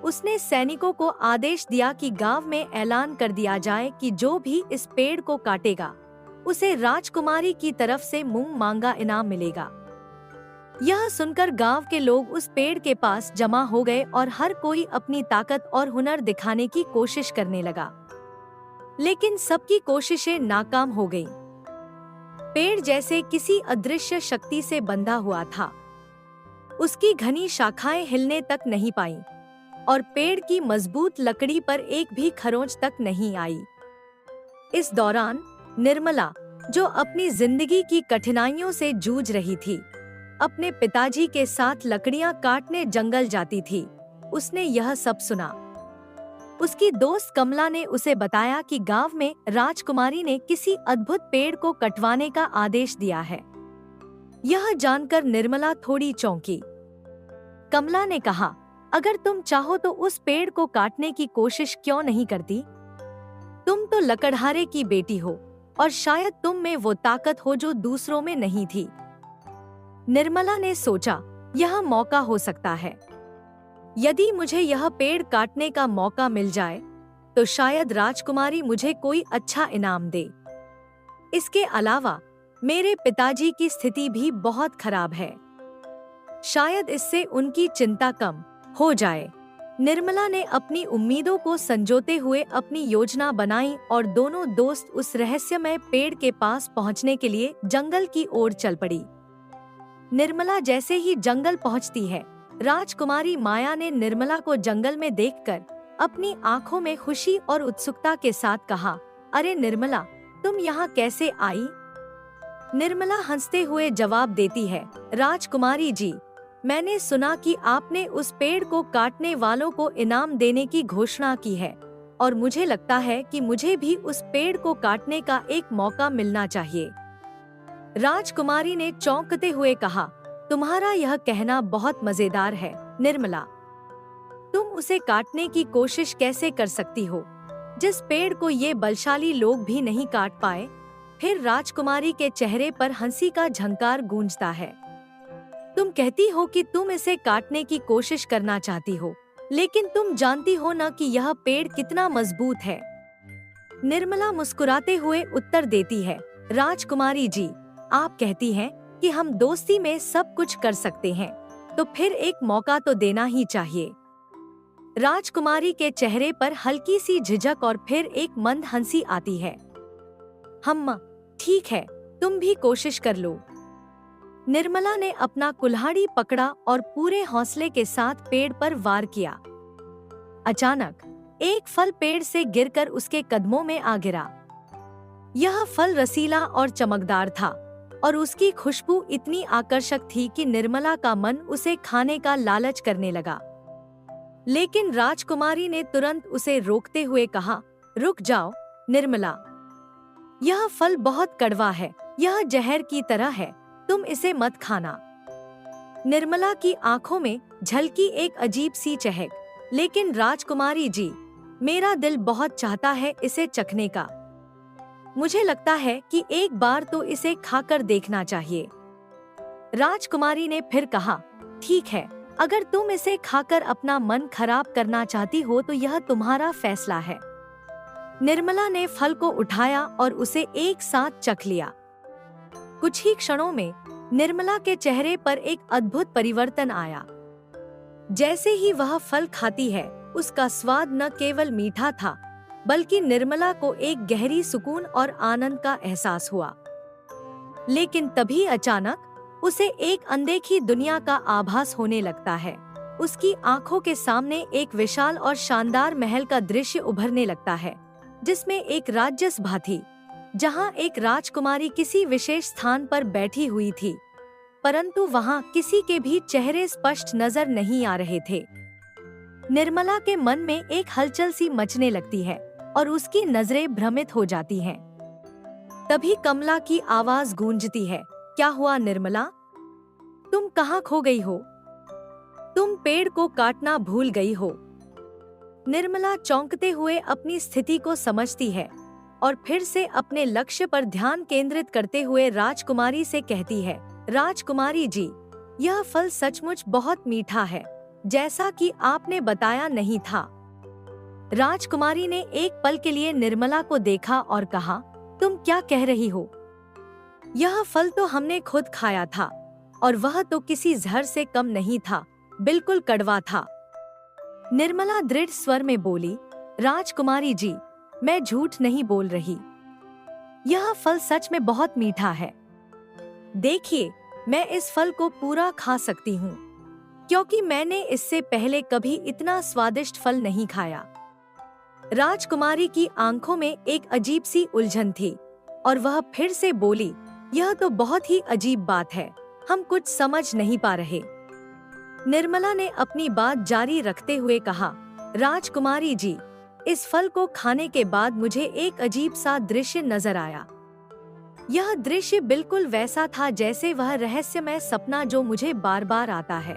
उसने सैनिकों को आदेश दिया कि गांव में ऐलान कर दिया जाए कि जो भी इस पेड़ को काटेगा, उसे राजकुमारी की तरफ से मुंह मांगा इनाम मिलेगा। यह सुनकर गांव के लोग उस पेड़ के पास जमा हो गए और हर कोई अपनी ताकत और हुनर दिखाने की कोशिश करने लगा, लेकिन सबकी कोशिशें नाकाम हो गईं। पेड़ जैसे किसी अदृश्य शक्ति से बंधा हुआ था। उसकी घनी शाखाएं हिलने तक नहीं पाईं और पेड़ की मजबूत लकड़ी पर एक भी खरोंच तक नहीं आई। इस दौरान निर्मला, जो अपनी जिंदगी की कठिनाइयों से जूझ रही थी, अपने पिताजी के साथ लकड़ियां काटने जंगल जाती थी। उसने यह सब सुना। उसकी दोस्त कमला ने उसे बताया कि गांव में राजकुमारी ने किसी अद्भुत पेड़ को कटवाने का आदेश दिया है। यह जानकर निर्मला थोड़ी चौंकी। कमला ने कहा, अगर तुम चाहो तो उस पेड़ को काटने की कोशिश क्यों नहीं करती? तुम तो लकड़हारे की बेटी हो और शायद तुम में वो ताकत हो जो दूसरों में नहीं थी। निर्मला ने सोचा, यह मौका हो सकता है। यदि मुझे यह पेड़ काटने का मौका मिल जाए, तो शायद राजकुमारी मुझे कोई अच्छा इनाम दे। इसके अलावा मेरे पिताजी की स्थिति भी बहुत खराब है। शायद इससे उनकी चिंता कम हो जाए। निर्मला ने अपनी उम्मीदों को संजोते हुए अपनी योजना बनाई और दोनों दोस्त उस रहस्यमय पेड़ के पास पहुंचने के लिए जंगल की ओर चल पड़ी। निर्मला जैसे ही जंगल पहुंचती है, राजकुमारी माया ने निर्मला को जंगल में देखकर अपनी आंखों में खुशी और उत्सुकता के साथ कहा, अरे निर्मला, तुम यहाँ कैसे आई? निर्मला हंसते हुए जवाब देती है, राजकुमारी जी, मैंने सुना कि आपने उस पेड़ को काटने वालों को इनाम देने की घोषणा की है और मुझे लगता है कि मुझे भी उस पेड़ को काटने का एक मौका मिलना चाहिए। राजकुमारी ने चौंकते हुए कहा, तुम्हारा यह कहना बहुत मजेदार है निर्मला। तुम उसे काटने की कोशिश कैसे कर सकती हो, जिस पेड़ को ये बलशाली लोग भी नहीं काट पाए? फिर राजकुमारी के चेहरे पर हंसी का झंकार गूंजता है। तुम कहती हो कि तुम इसे काटने की कोशिश करना चाहती हो, लेकिन तुम जानती हो न कि यह पेड़ कितना मजबूत है। निर्मला मुस्कुराते हुए उत्तर देती है, राजकुमारी जी, आप कहती हैं कि हम दोस्ती में सब कुछ कर सकते हैं, तो फिर एक मौका तो देना ही चाहिए। राजकुमारी के चेहरे पर हल्की सी झिझक और फिर एक मंद हंसी आती है। ठीक है, तुम भी कोशिश कर लो। निर्मला ने अपना कुल्हाड़ी पकड़ा और पूरे हौसले के साथ पेड़ पर वार किया। अचानक एक फल पेड़ से गिरकर उसके कदमों में आ गिरा। यह फल रसीला और चमकदार था और उसकी खुशबू इतनी आकर्षक थी कि निर्मला का मन उसे खाने का लालच करने लगा। लेकिन राजकुमारी ने तुरंत उसे रोकते हुए कहा, रुक जाओ निर्मला, यह फल बहुत कड़वा है, यह जहर की तरह है, तुम इसे मत खाना। निर्मला की आंखों में झलकी एक अजीब सी चहक, लेकिन राजकुमारी जी, मेरा दिल बहुत चाहता है इसे चखने का। मुझे लगता है कि एक बार तो इसे खाकर देखना चाहिए। राजकुमारी ने फिर कहा, ठीक है, अगर तुम इसे खाकर अपना मन खराब करना चाहती हो तो यह तुम्हारा फैसला है। निर्मला ने फल को उठाया और उसे एक साथ चख लिया। कुछ ही क्षणों में निर्मला के चेहरे पर एक अद्भुत परिवर्तन आया। जैसे ही वह फल खाती है, उसका स्वाद न केवल मीठा था, बल्कि निर्मला को एक गहरी सुकून और आनंद का एहसास हुआ। लेकिन तभी अचानक उसे एक अनदेखी दुनिया का आभास होने लगता है। उसकी आंखों के सामने एक विशाल और शानदार महल का दृश्य उभरने लगता है, जिसमें एक राजसभा थी, जहां एक राजकुमारी किसी विशेष स्थान पर बैठी हुई थी, परंतु वहां किसी के भी चेहरे स्पष्ट नजर नहीं आ रहे थे। निर्मला के मन में एक हलचल सी मचने लगती है और उसकी नजरें भ्रमित हो जाती हैं। तभी कमला की आवाज गूंजती है, क्या हुआ निर्मला? तुम कहाँ खो गई हो? तुम पेड़ को काटना भूल गई हो। निर्मला चौंकते हुए अपनी स्थिति को समझती है और फिर से अपने लक्ष्य पर ध्यान केंद्रित करते हुए राजकुमारी से कहती है, राजकुमारी जी, यह फल सचमुच बहुत मीठा है, जैसा कि आपने बताया नहीं था। राजकुमारी ने एक पल के लिए निर्मला को देखा और कहा, तुम क्या कह रही हो? यह फल तो हमने खुद खाया था और वह तो किसी जहर से कम नहीं था, बिल्कुल कड़वा था। निर्मला दृढ़ स्वर में बोली, राजकुमारी जी, मैं झूठ नहीं बोल रही। यह फल सच में बहुत मीठा है। देखिए, मैं इस फल को पूरा खा सकती हूँ, क्योंकि मैंने इससे पहले कभी इतना स्वादिष्ट फल नहीं खाया। राजकुमारी की आंखों में एक अजीब सी उलझन थी और वह फिर से बोली, यह तो बहुत ही अजीब बात है, हम कुछ समझ नहीं पा रहे। निर्मला ने अपनी बात जारी रखते हुए कहा, राजकुमारी जी, इस फल को खाने के बाद मुझे एक अजीब सा दृश्य नजर आया। यह दृश्य बिल्कुल वैसा था जैसे वह रहस्यमय सपना जो मुझे बार बार आता है।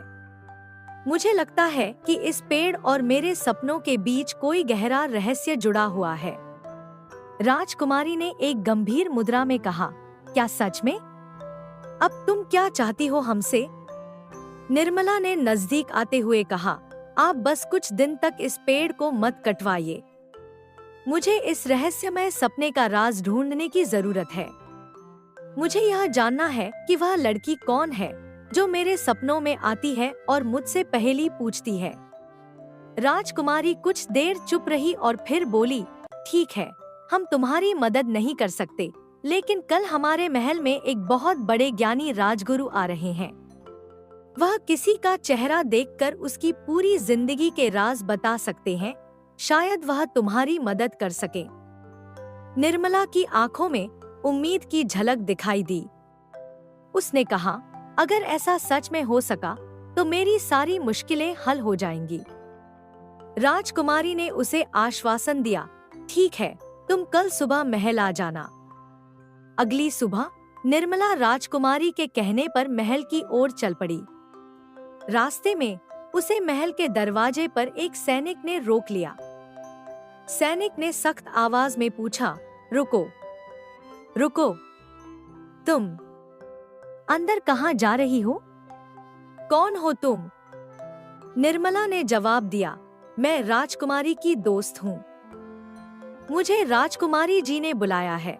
मुझे लगता है कि इस पेड़ और मेरे सपनों के बीच कोई गहरा रहस्य जुड़ा हुआ है। राजकुमारी ने एक गंभीर मुद्रा में कहा, क्या सच में? अब तुम क्या चाहती हो हमसे? निर्मला ने नजदीक आते हुए कहा, आप बस कुछ दिन तक इस पेड़ को मत कटवाइए। मुझे इस रहस्यमय सपने का राज ढूंढने की जरूरत है। मुझे यह जानना है कि वह लड़की कौन है जो मेरे सपनों में आती है और मुझसे पहेली पूछती है। राजकुमारी कुछ देर चुप रही और फिर बोली, ठीक है, हम तुम्हारी मदद नहीं कर सकते, लेकिन कल हमारे महल में एक बहुत बड़े ज्ञानी राजगुरु आ रहे हैं। वह किसी का चेहरा देखकर उसकी पूरी जिंदगी के राज बता सकते हैं। शायद वह तुम्हारी मदद कर सके। निर्मला की आंखों में उम्मीद की झलक दिखाई दी। उसने कहा, अगर ऐसा सच में हो सका तो मेरी सारी मुश्किलें हल हो जाएंगी। राजकुमारी ने उसे आश्वासन दिया, ठीक है, तुम कल सुबह महल आ जाना। अगली सुबह निर्मला राजकुमारी के कहने पर महल की ओर चल पड़ी। रास्ते में उसे महल के दरवाजे पर एक सैनिक ने रोक लिया। सैनिक ने सख्त आवाज में पूछा, रुको, रुको, तुम अंदर कहाँ जा रही हो? कौन हो तुम? निर्मला ने जवाब दिया, मैं राजकुमारी की दोस्त हूँ। मुझे राजकुमारी जी ने बुलाया है।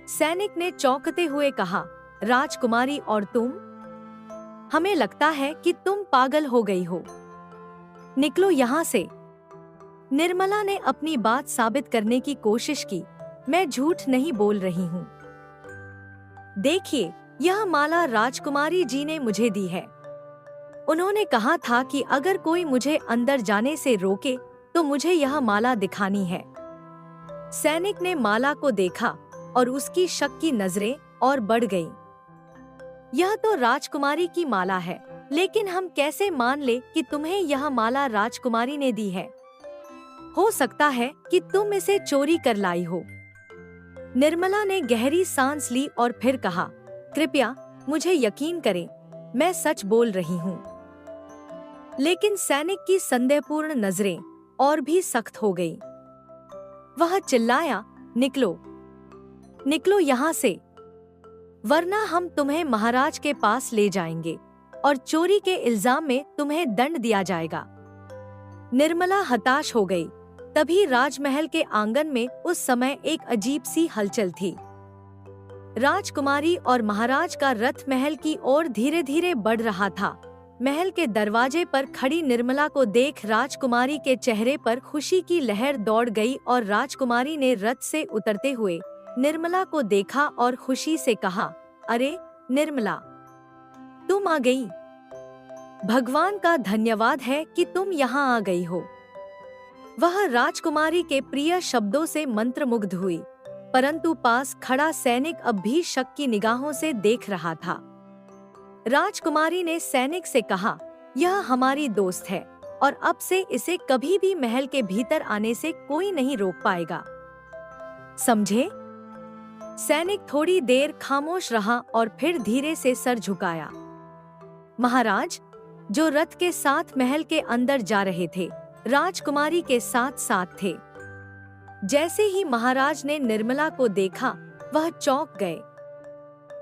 सैनिक ने चौंकते हुए कहा, राजकुमारी और तुम? हमें लगता है कि तुम पागल हो गई हो। निकलो यहाँ से। निर्मला ने अपनी बात साबित करने की कोशिश की, मैं झूठ नहीं बोल रही हूँ। देखिए, यह माला राजकुमारी जी ने मुझे दी है। उन्होंने कहा था कि अगर कोई मुझे अंदर जाने से रोके तो मुझे यह माला दिखानी है। सैनिक ने माला को देखा और उसकी शक की नजरें और बढ़ गईं। यह तो राजकुमारी की माला है, लेकिन हम कैसे मान ले कि तुम्हें यह माला राजकुमारी ने दी है? हो सकता है कि तुम इसे चोरी कर लाई हो। निर्मला ने गहरी सांस ली और फिर कहा, कृपया मुझे यकीन करें, मैं सच बोल रही हूँ। लेकिन सैनिक की संदेहपूर्ण नजरें और भी सख्त हो गईं। वह चिल्लाया, निकलो, निकलो यहाँ से, वरना हम तुम्हें महाराज के पास ले जाएंगे और चोरी के इल्जाम में तुम्हें दंड दिया जाएगा। निर्मला हताश हो गई। तभी राजमहल के आंगन में उस समय एक अजीब सी हलचल थी। राजकुमारी और महाराज का रथ महल की ओर धीरे धीरे बढ़ रहा था। महल के दरवाजे पर खड़ी निर्मला को देख राजकुमारी के चेहरे पर खुशी की लहर दौड़ गई और राजकुमारी ने रथ से उतरते हुए निर्मला को देखा और खुशी से कहा, अरे निर्मला, तुम आ गई। भगवान का धन्यवाद है कि तुम यहाँ आ गई हो। वह राजकुमारी के प्रिय शब्दों से मंत्रमुग्ध हुई, परंतु पास खड़ा सैनिक अब भी शक की निगाहों से देख रहा था। राजकुमारी ने सैनिक से कहा, यह हमारी दोस्त है और अब से इसे कभी भी महल के भीतर आने से कोई नहीं रोक पाएगा, समझे? सैनिक थोड़ी देर खामोश रहा और फिर धीरे से सर झुकाया। महाराज, जो रथ के साथ महल के अंदर जा रहे थे, राजकुमारी के साथ साथ थे। जैसे ही महाराज ने निर्मला को देखा, वह चौंक गए।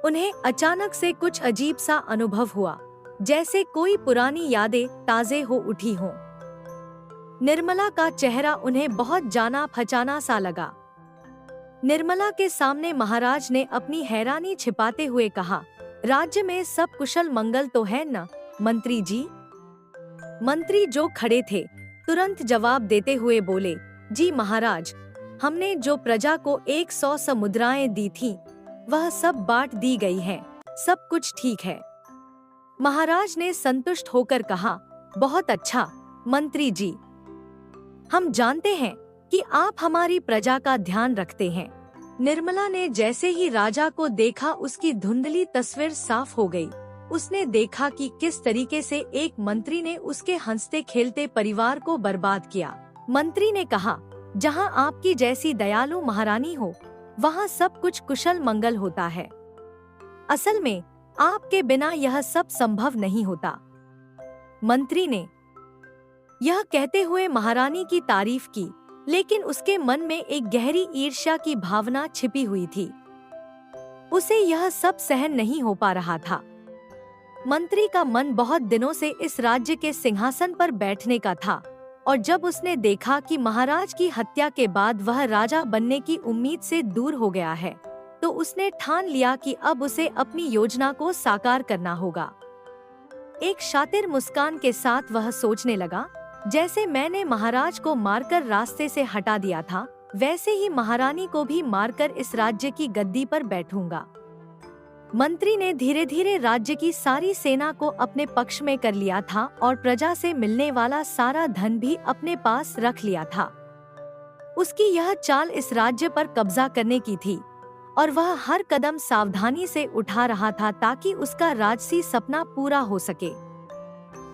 उन्हें अचानक से कुछ अजीब सा अनुभव हुआ, जैसे कोई पुरानी यादें ताजे हो उठी हों। निर्मला का चेहरा उन्हें बहुत जाना पहचाना सा लगा। निर्मला के सामने महाराज ने अपनी हैरानी छिपाते हुए कहा, राज्य में सब कुशल मंगल तो है न, मंत्री जी? मंत्री जो खड़े थे तुरंत जवाब देते हुए बोले, जी महाराज, हमने जो प्रजा को 100 मुद्राएं दी थीं, वह सब बांट दी गई हैं, सब कुछ ठीक है। महाराज ने संतुष्ट होकर कहा, बहुत अच्छा मंत्री जी, हम जानते हैं कि आप हमारी प्रजा का ध्यान रखते हैं। निर्मला ने जैसे ही राजा को देखा, उसकी धुंधली तस्वीर साफ हो गई। उसने देखा कि किस तरीके से एक मंत्री ने उसके हंसते खेलते परिवार को बर्बाद किया। मंत्री ने कहा, जहां आपकी जैसी दयालु महारानी हो, वहां सब कुछ कुशल मंगल होता है। असल में आपके बिना यह सब संभव नहीं होता। मंत्री ने यह कहते हुए महारानी की तारीफ की, लेकिन उसके मन में एक गहरी ईर्ष्या की भावना छिपी हुई थी। उसे यह सब सहन नहीं हो पा रहा था। मंत्री का मन बहुत दिनों से इस राज्य के सिंहासन पर बैठने का था, और जब उसने देखा कि महाराज की हत्या के बाद वह राजा बनने की उम्मीद से दूर हो गया है, तो उसने ठान लिया कि अब उसे अपनी योजना को साकार करना होगा। एक शातिर मुस्कान के साथ वह सोचने लगा, जैसे मैंने महाराज को मारकर रास्ते से हटा दिया था, वैसे ही महारानी को भी मारकर इस राज्य की गद्दी पर बैठूंगा। मंत्री ने धीरे धीरे राज्य की सारी सेना को अपने पक्ष में कर लिया था और प्रजा से मिलने वाला सारा धन भी अपने पास रख लिया था। उसकी यह चाल इस राज्य पर कब्जा करने की थी, और वह हर कदम सावधानी से उठा रहा था ताकि उसका राजसी सपना पूरा हो सके।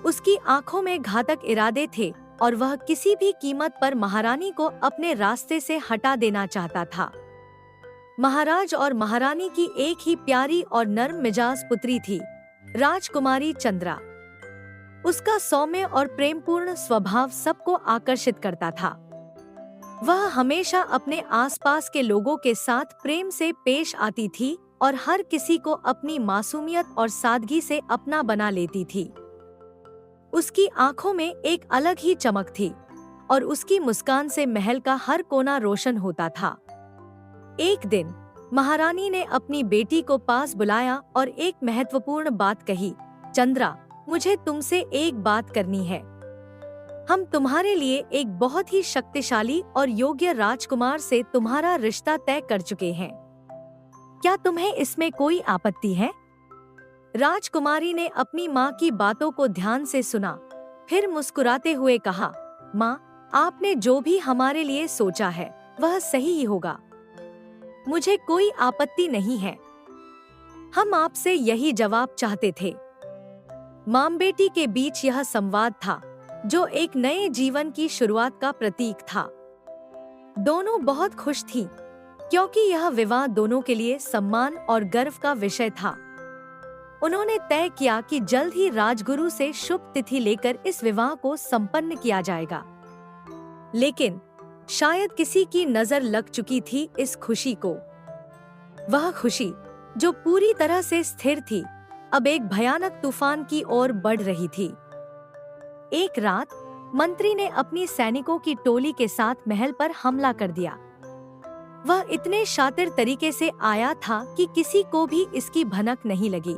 उसकी आंखों में घातक इरादे थे और वह किसी भी कीमत पर महारानी को अपने रास्ते से हटा देना चाहता था। महाराज और महारानी की एक ही प्यारी और नर्म मिजाज पुत्री थी, राजकुमारी चंद्रा। उसका सौम्य और प्रेमपूर्ण स्वभाव सबको आकर्षित करता था। वह हमेशा अपने आसपास के लोगों के साथ प्रेम से पेश आती थी और हर किसी को अपनी मासूमियत और सादगी से अपना बना लेती थी। उसकी आंखों में एक अलग ही चमक थी और उसकी मुस्कान से महल का हर कोना रोशन होता था। एक दिन महारानी ने अपनी बेटी को पास बुलाया और एक महत्वपूर्ण बात कही, चंद्रा, मुझे तुमसे एक बात करनी है। हम तुम्हारे लिए एक बहुत ही शक्तिशाली और योग्य राजकुमार से तुम्हारा रिश्ता तय कर चुके हैं। क्या तुम्हें इसमें कोई आपत्ति है? राजकुमारी ने अपनी माँ की बातों को ध्यान से सुना, फिर मुस्कुराते हुए कहा, माँ, आपने जो भी हमारे लिए सोचा है वह सही ही होगा। मुझे कोई आपत्ति नहीं है। हम आपसे यही जवाब चाहते थे। माँ बेटी के बीच यह संवाद था जो एक नए जीवन की शुरुआत का प्रतीक था। दोनों बहुत खुश थीं, क्योंकि यह विवाह दोनों के लिए सम्मान और गर्व का विषय था। उन्होंने तय किया कि जल्द ही राजगुरु से शुभ तिथि लेकर इस विवाह को संपन्न किया जाएगा। लेकिन शायद किसी की नजर लग चुकी थी इस खुशी को। वह खुशी जो पूरी तरह से स्थिर थी, अब एक भयानक तूफान की ओर बढ़ रही थी। एक रात मंत्री ने अपनी सैनिकों की टोली के साथ महल पर हमला कर दिया। वह इतने शातिर तरीके से आया था कि किसी को भी इसकी भनक नहीं लगी।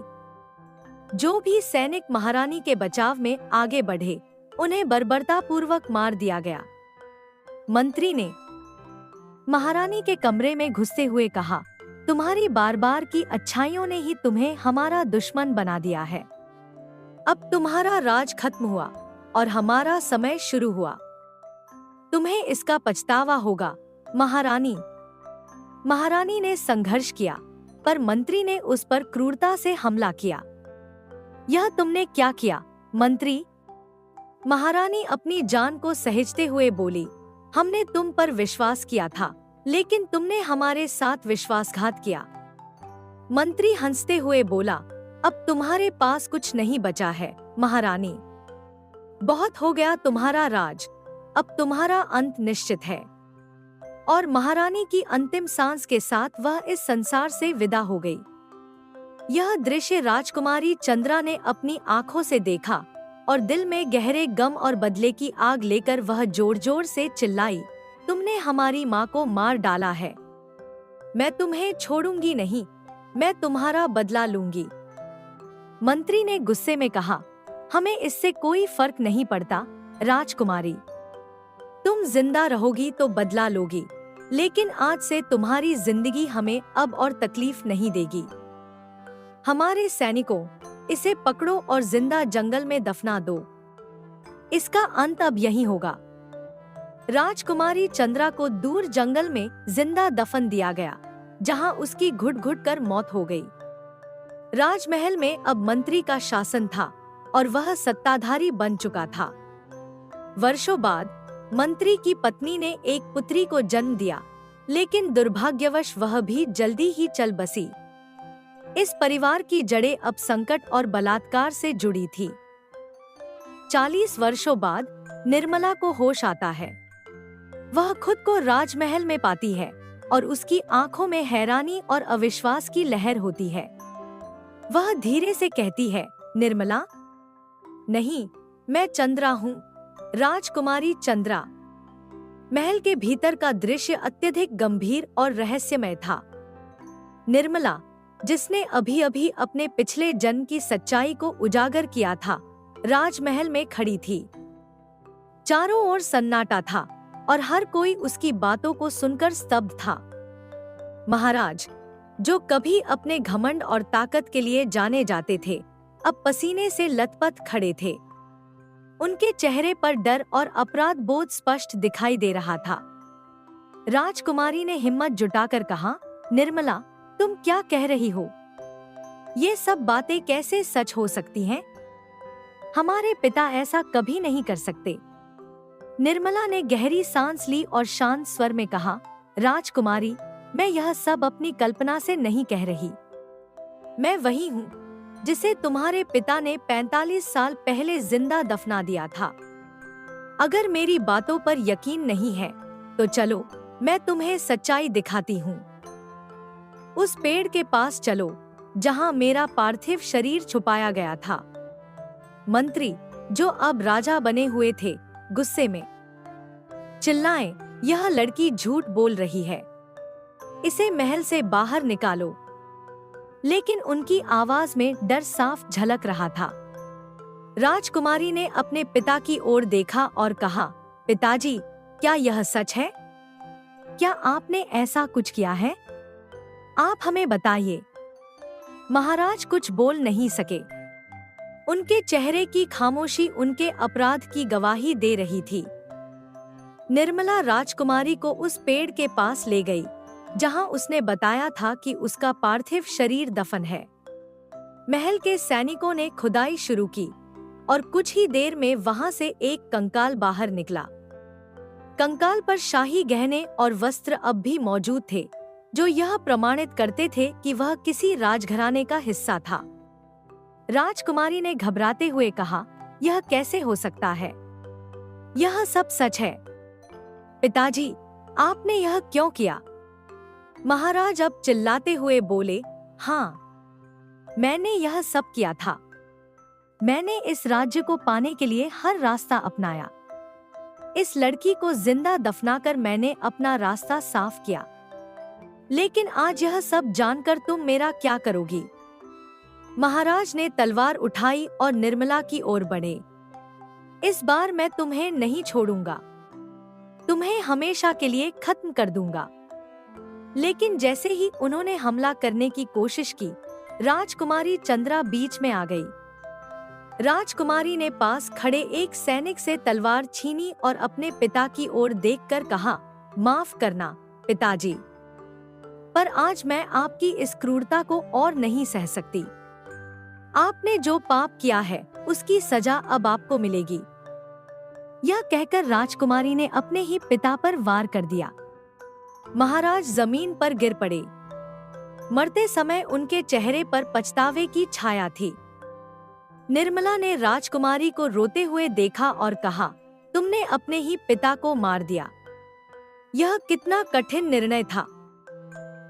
जो भी सैनिक महारानी के बचाव में आगे बढ़े, उन्हें बर्बरतापूर्वक मार दिया गया। मंत्री ने महारानी के कमरे में घुसते हुए कहा, तुम्हारी बार बार की अच्छाइयों ने ही तुम्हें हमारा दुश्मन बना दिया है। अब तुम्हारा राज खत्म हुआ और हमारा समय शुरू हुआ। तुम्हें इसका पछतावा होगा, महारानी। महारानी ने संघर्ष किया, पर मंत्री ने उस पर क्रूरता से हमला किया। यह तुमने क्या किया, मंत्री? महारानी अपनी जान को सहेजते हुए बोली, हमने तुम पर विश्वास किया था, लेकिन तुमने हमारे साथ विश्वासघात किया। मंत्री हंसते हुए बोला, अब तुम्हारे पास कुछ नहीं बचा है, महारानी। बहुत हो गया तुम्हारा राज, अब तुम्हारा अंत निश्चित है। और महारानी की अंतिम सांस के साथ वह इस संसार से विदा हो गई। यह दृश्य राजकुमारी चंद्रा ने अपनी आंखों से देखा और दिल में गहरे गम और बदले की आग लेकर वह जोर जोर से चिल्लाई, तुमने हमारी माँ को मार डाला है। मैं तुम्हें छोड़ूंगी नहीं, मैं तुम्हारा बदला लूंगी। मंत्री ने गुस्से में कहा, हमें इससे कोई फर्क नहीं पड़ता, राजकुमारी। तुम जिंदा रहोगी तो बदला लोगी, लेकिन आज से तुम्हारी जिंदगी हमें अब और तकलीफ नहीं देगी। हमारे सैनिकों, इसे पकड़ो और जिंदा जंगल में दफना दो। इसका अंत अब यहीं होगा। राजकुमारी चंद्रा को दूर जंगल में जिंदा दफन दिया गया, जहां उसकी घुट-घुट कर मौत हो गई। राजमहल में अब मंत्री का शासन था और वह सत्ताधारी बन चुका था। वर्षों बाद मंत्री की पत्नी ने एक पुत्री को जन्म दिया, लेकिन दुर्भाग्यवश वह भी जल्दी ही चल बसी। इस परिवार की जड़ें अब संकट और बलात्कार से जुड़ी थी। 40 वर्षों बाद निर्मला को होश आता है। वह खुद को राजमहल में पाती है और उसकी आंखों में हैरानी और अविश्वास की लहर होती है। वह धीरे से कहती है, निर्मला? नहीं, मैं चंद्रा हूँ, राजकुमारी चंद्रा। महल के भीतर का दृश्य अत्यधिक गंभीर और रहस्यमय था। निर्मला, जिसने अभी अभी अपने पिछले जन्म की सच्चाई को उजागर किया था, राजमहल में खड़ी थी। चारों ओर सन्नाटा था और हर कोई उसकी बातों को सुनकर स्तब्ध था। महाराज, जो कभी अपने घमंड और ताकत के लिए जाने जाते थे, अब पसीने से लथपथ खड़े थे। उनके चेहरे पर डर और अपराध बोध स्पष्ट दिखाई दे रहा था। राजकुमारी ने हिम्मत जुटाकर कहा, निर्मला, तुम क्या कह रही हो? ये सब बातें कैसे सच हो सकती हैं? हमारे पिता ऐसा कभी नहीं कर सकते। निर्मला ने गहरी सांस ली और शांत स्वर में कहा, राजकुमारी, मैं यह सब अपनी कल्पना से नहीं कह रही। मैं वही हूँ जिसे तुम्हारे पिता ने 45 साल पहले जिंदा दफना दिया था। अगर मेरी बातों पर यकीन नहीं है, तो चलो मैं तुम्हें सच्चाई दिखाती हूँ। उस पेड़ के पास चलो जहाँ मेरा पार्थिव शरीर छुपाया गया था। मंत्री, जो अब राजा बने हुए थे, गुस्से में चिल्लाएं, यह लड़की झूठ बोल रही है, इसे महल से बाहर निकालो। लेकिन उनकी आवाज में डर साफ झलक रहा था। राजकुमारी ने अपने पिता की ओर देखा और कहा, पिताजी, क्या यह सच है? क्या आपने ऐसा कुछ किया है? आप हमें बताइए। महाराज कुछ बोल नहीं सके। उनके चेहरे की खामोशी उनके अपराध की गवाही दे रही थी। निर्मला राजकुमारी को उस पेड़ के पास ले गई, जहां उसने बताया था कि उसका पार्थिव शरीर दफन है। महल के सैनिकों ने खुदाई शुरू की और कुछ ही देर में वहां से एक कंकाल बाहर निकला। कंकाल पर शाही गहने और वस्त्र अब भी मौजूद थे, जो यह प्रमाणित करते थे कि वह किसी राजघराने का हिस्सा था। राजकुमारी ने घबराते हुए कहा, यह कैसे हो सकता है? यह सब सच है। पिताजी, आपने यह क्यों किया? महाराज अब चिल्लाते हुए बोले, हाँ, मैंने यह सब किया था। मैंने इस राज्य को पाने के लिए हर रास्ता अपनाया, इस लड़की को जिंदा दफनाकर मैंने अपना रास्ता साफ किया, लेकिन आज यह सब जानकर तुम मेरा क्या करोगी? महाराज ने तलवार उठाई और निर्मला की ओर बढ़े। इस बार मैं तुम्हें नहीं छोड़ूंगा, तुम्हें हमेशा के लिए खत्म कर दूंगा। लेकिन जैसे ही उन्होंने हमला करने की कोशिश की, राजकुमारी चंद्रा बीच में आ गई। राजकुमारी ने पास खड़े एक सैनिक से तलवार छीनी और अपने पिता की ओर देखकर कहा, माफ करना पिताजी, पर आज मैं आपकी इस क्रूरता को और नहीं सह सकती। आपने जो पाप किया है उसकी सजा अब आपको मिलेगी। यह कहकर राजकुमारी ने अपने ही पिता पर वार कर दिया। महाराज जमीन पर गिर पड़े। मरते समय उनके चेहरे पर पछतावे की छाया थी। निर्मला ने राजकुमारी को रोते हुए देखा और कहा, तुमने अपने ही पिता को मार दिया। यह कितना कठिन निर्णय था।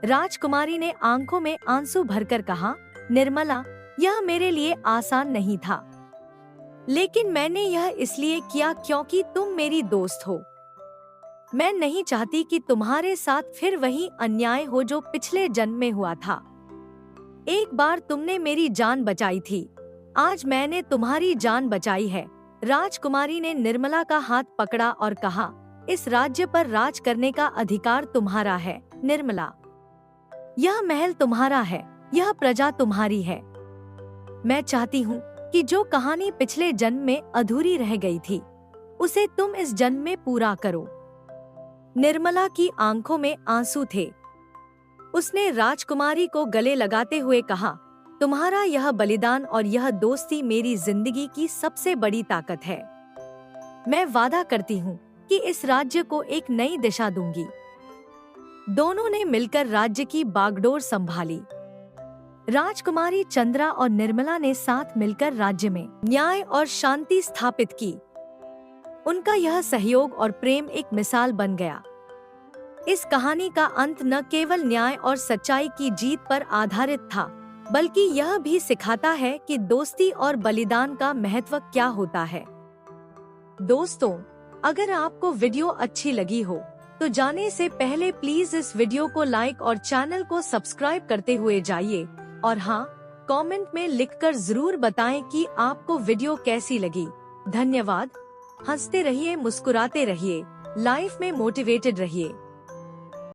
राजकुमारी ने आंखों में आंसू भरकर कहा, निर्मला, यह मेरे लिए आसान नहीं था, लेकिन मैंने यह इसलिए किया क्योंकि तुम मेरी दोस्त हो। मैं नहीं चाहती कि तुम्हारे साथ फिर वही अन्याय हो जो पिछले जन्म में हुआ था। एक बार तुमने मेरी जान बचाई थी, आज मैंने तुम्हारी जान बचाई है। राजकुमारी ने निर्मला का हाथ पकड़ा और कहा, इस राज्य पर राज करने का अधिकार तुम्हारा है निर्मला। यह महल तुम्हारा है, यह प्रजा तुम्हारी है। मैं चाहती हूँ कि जो कहानी पिछले जन्म में अधूरी रह गई थी, उसे तुम इस जन्म में पूरा करो। निर्मला की आंखों में आंसू थे। उसने राजकुमारी को गले लगाते हुए कहा, तुम्हारा यह बलिदान और यह दोस्ती मेरी जिंदगी की सबसे बड़ी ताकत है। मैं वादा करती हूँ कि इस राज्य को एक नई दिशा दूंगी। दोनों ने मिलकर राज्य की बागडोर संभाली। राजकुमारी चंद्रा और निर्मला ने साथ मिलकर राज्य में न्याय और शांति स्थापित की। उनका यह सहयोग और प्रेम एक मिसाल बन गया। इस कहानी का अंत न केवल न्याय और सच्चाई की जीत पर आधारित था, बल्कि यह भी सिखाता है कि दोस्ती और बलिदान का महत्व क्या होता है। दोस्तों, अगर आपको वीडियो अच्छी लगी हो तो जाने से पहले प्लीज इस वीडियो को लाइक और चैनल को सब्सक्राइब करते हुए जाइए, और हाँ, कमेंट में लिखकर जरूर बताएं कि आपको वीडियो कैसी लगी। धन्यवाद। हंसते रहिए, मुस्कुराते रहिए, लाइफ में मोटिवेटेड रहिए।